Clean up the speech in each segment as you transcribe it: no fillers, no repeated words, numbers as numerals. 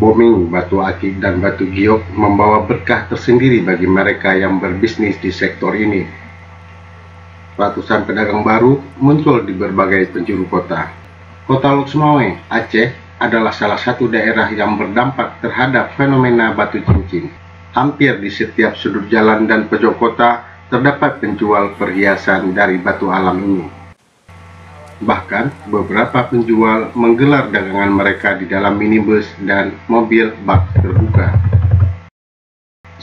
Booming batu akik dan batu giok membawa berkah tersendiri bagi mereka yang berbisnis di sektor ini. Ratusan pedagang baru muncul di berbagai penjuru kota. Kota Lok Sumawe, Aceh, adalah salah satu daerah yang berdampak terhadap fenomena batu cincin. Hampir di setiap sudut jalan dan pojok kota terdapat penjual perhiasan dari batu alam ini. Bahkan, beberapa penjual menggelar dagangan mereka di dalam minibus dan mobil bak terbuka.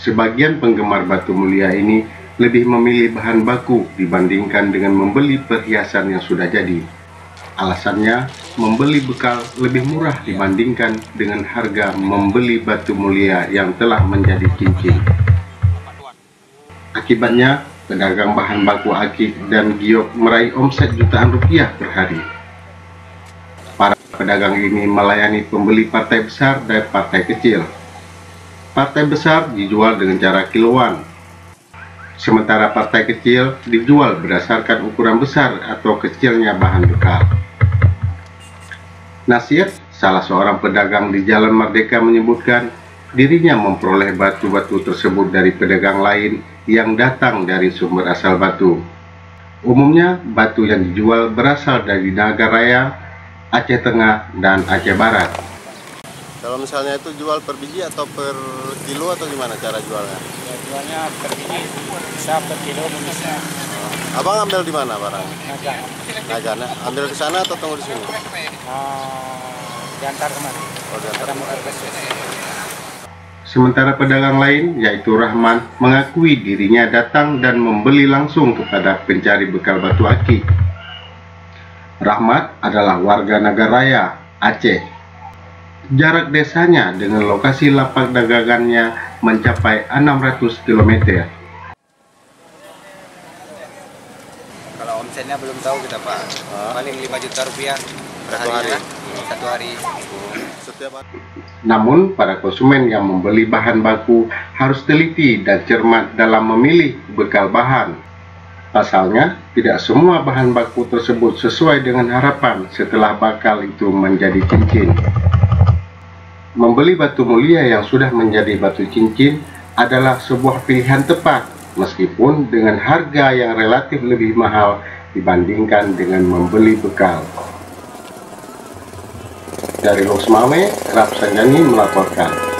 Sebagian penggemar batu mulia ini lebih memilih bahan baku dibandingkan dengan membeli perhiasan yang sudah jadi. Alasannya, membeli bekal lebih murah dibandingkan dengan harga membeli batu mulia yang telah menjadi cincin. Akibatnya, pedagang bahan baku akik dan giok meraih omset jutaan rupiah per hari. Para pedagang ini melayani pembeli partai besar dan partai kecil. Partai besar dijual dengan cara kiloan, sementara partai kecil dijual berdasarkan ukuran besar atau kecilnya bahan bekal. Nasir, salah seorang pedagang di Jalan Merdeka, menyebutkan dirinya memperoleh batu-batu tersebut dari pedagang lain yang datang dari sumber asal batu. Umumnya, batu yang dijual berasal dari Nagaraya, Aceh Tengah, dan Aceh Barat. Kalau misalnya itu jual per biji atau per kilo atau gimana cara jualnya? Ya, jualnya per biji, bisa per kilo bisa. Abang ambil di mana barang? Naga. Naga. Ambil ke sana atau tunggu di sini? Diantar kemari. Oh, diantar. Ada motor bus. Sementara pedagang lain, yaitu Rahman, mengakui dirinya datang dan membeli langsung kepada pencari bekal batu akik. Rahmat adalah warga Nagaraya, Aceh. Jarak desanya dengan lokasi lapak dagangannya mencapai 600 km. Kalau omsetnya belum tahu kita, Pak. Paling 5 juta rupiah per hari. Satu hari. Setiap hari. Namun, para konsumen yang membeli bahan baku harus teliti dan cermat dalam memilih bekal bahan. Pasalnya, tidak semua bahan baku tersebut sesuai dengan harapan setelah bakal itu menjadi cincin. Membeli batu mulia yang sudah menjadi batu cincin adalah sebuah pilihan tepat, meskipun dengan harga yang relatif lebih mahal dibandingkan dengan membeli bekal. Dari Lok Sumawe, Rap Sanjani melaporkan.